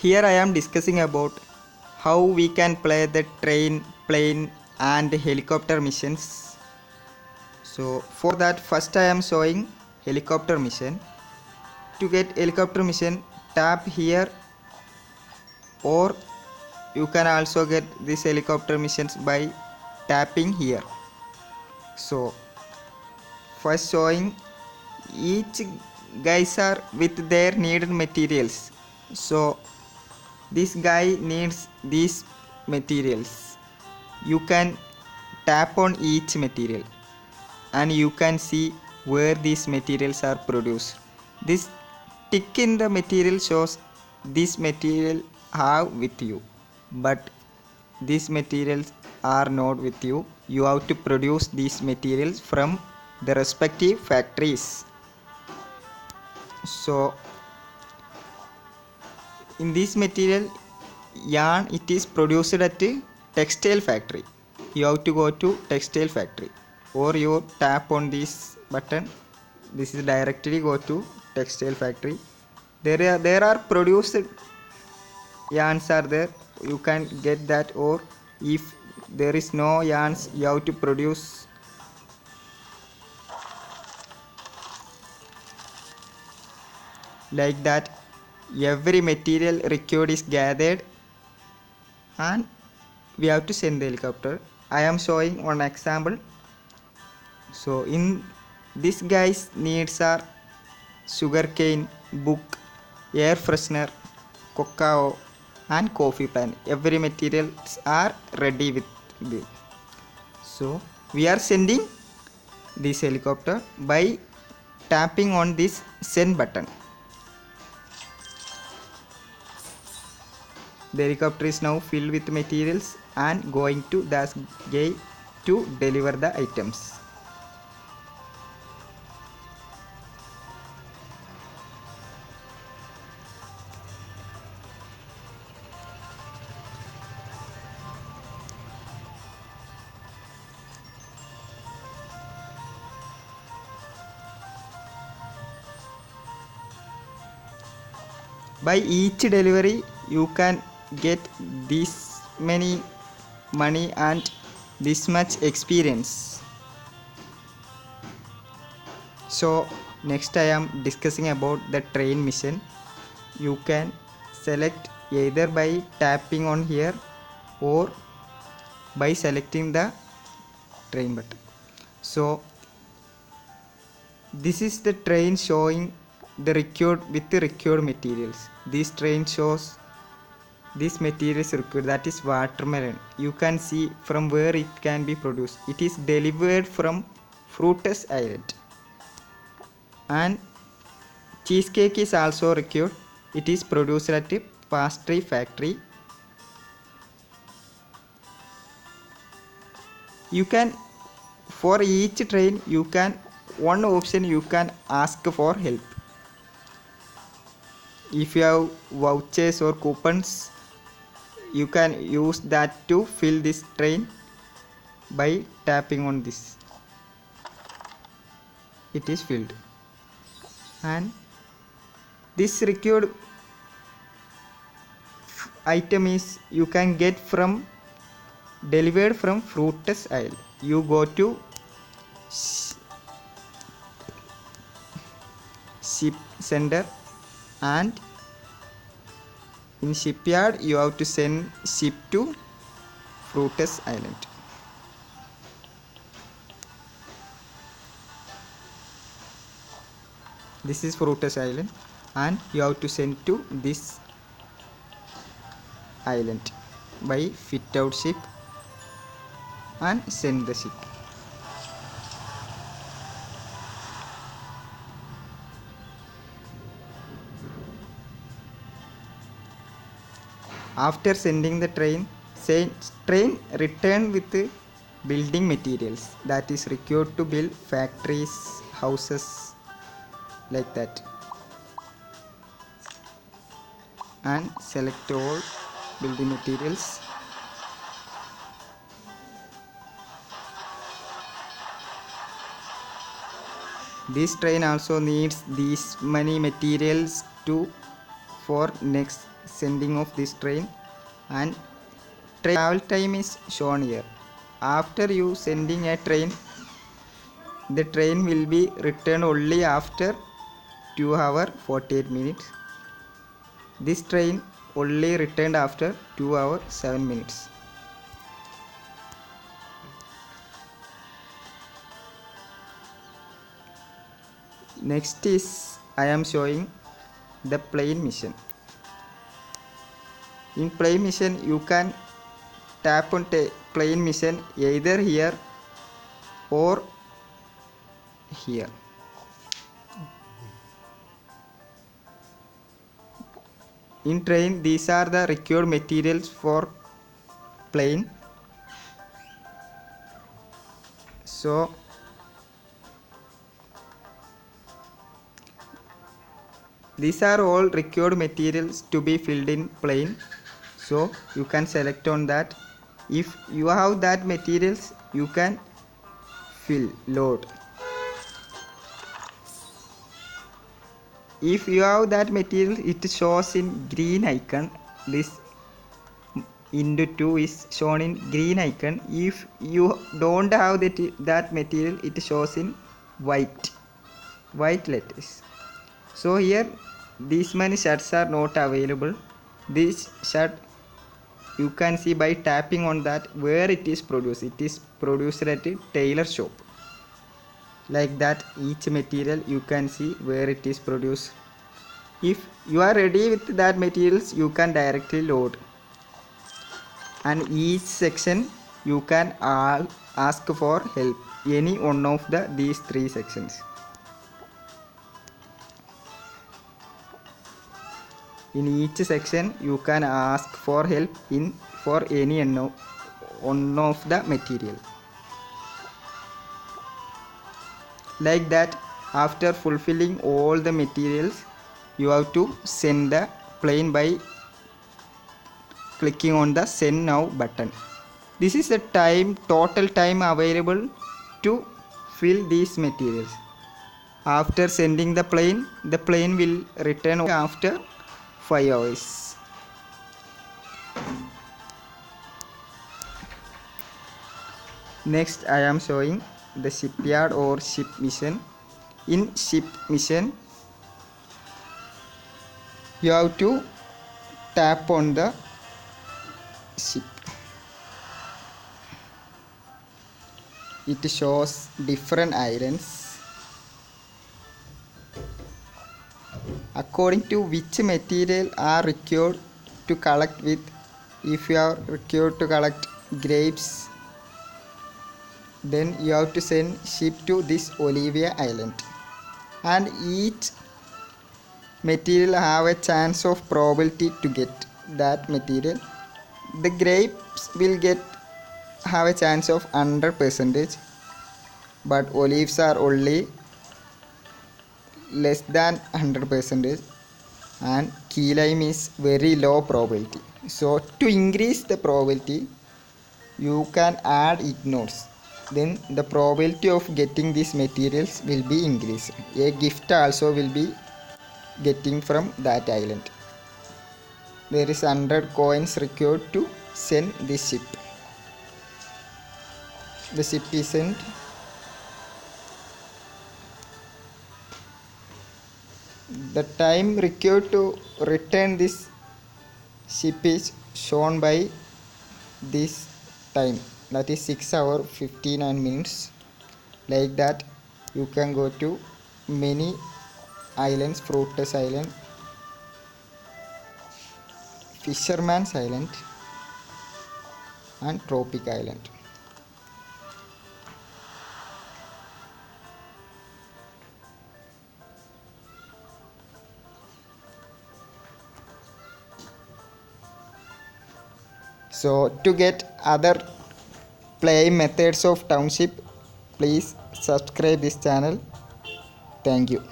Here I am discussing about how we can play the train, plane and helicopter missions. So for that, first I am showing helicopter mission. To get helicopter mission, tap here, or you can also get this helicopter missions by tapping here. So first showing each guys are with their needed materials. So this guy needs these materials. You can tap on each material and you can see where these materials are produced. This tick in the material shows this material have with you, but these materials are not with you. You have to produce these materials from the respective factories. So in this material yarn, it is produced at a textile factory. You have to go to textile factory, or you tap on this button. This is directly go to textile factory. There are produced yarns are there. You can get that, or if there is no yarns, you have to produce like that. Every material required is gathered and we have to send the helicopter. I am showing one example. So in this guy's needs are sugarcane, book, air freshener, cacao and coffee plant. Every materials are ready with this. So we are sending this helicopter by tapping on this send button. The helicopter is now filled with materials and going to the gate to deliver the items. By each delivery you can get this many money and this much experience. So next I am discussing about the train mission. You can select either by tapping on here or by selecting the train button. So this is the train showing the required with the required materials. This train shows this material is required, that is watermelon. You can see from where it can be produced. It is delivered from Fruitus Island. And cheesecake is also required. It is produced at a pastry factory. You can, for each train, you can, one option you can ask for help. If you have vouchers or coupons, you can use that to fill this train by tapping on this. It is filled. And this required item is you can get from delivered from Fruitus Isle. You go to ship center and in shipyard you have to send ship to Fruitus Island. This is Fruitus Island and you have to send to this island by fit out ship and send the ship. After sending the train return with the building materials that is required to build factories, houses, like that, and select all building materials. This train also needs these many materials to for next sending of this train, and travel time is shown here. After you sending a train, the train will be returned only after 2 hours 48 minutes. This train only returned after 2 hours 7 minutes. Next is I am showing the plane mission. In plane mission you can tap on plane mission either here or here. In train, these are the required materials for plane. So these are all required materials to be filled in plane. So you can select on that. If you have that materials, you can load. If you have that material, it shows in green icon. This into 2 is shown in green icon. If you don't have that material, it shows in white letters. So here these many shirts are not available. This shirt you can see by tapping on that where it is produced. It is produced at a tailor shop. Like that, each material you can see where it is produced. If you are ready with that materials, you can directly load. And each section you can ask for help, any one of these 3 sections. In each section you can ask for help for any one of the material. Like that, after fulfilling all the materials, you have to send the plane by clicking on the send now button. This is the total time available to fill these materials. After sending the plane will return after 5 hours. Next I am showing the shipyard or ship mission. In ship mission you have to tap on the ship. It shows different islands. According to which material are required to collect with. If you are required to collect grapes, then you have to send ship to this Olivia Island, and each material have a chance of probability to get that material. The grapes will have a chance of 100%, but olives are only less than 100%, and key lime is very low probability. So to increase the probability, you can add ignores. Then the probability of getting these materials will be increased. A gift also will be getting from that island. There is 100 coins required to send this ship. The ship is sent. The time required to return this ship is shown by this time, that is 6 hours 59 minutes. Like that, you can go to many islands: Fruitless Island, Fisherman's Island, and Tropic Island. So to get other play methods of Township, please subscribe this channel. Thank you.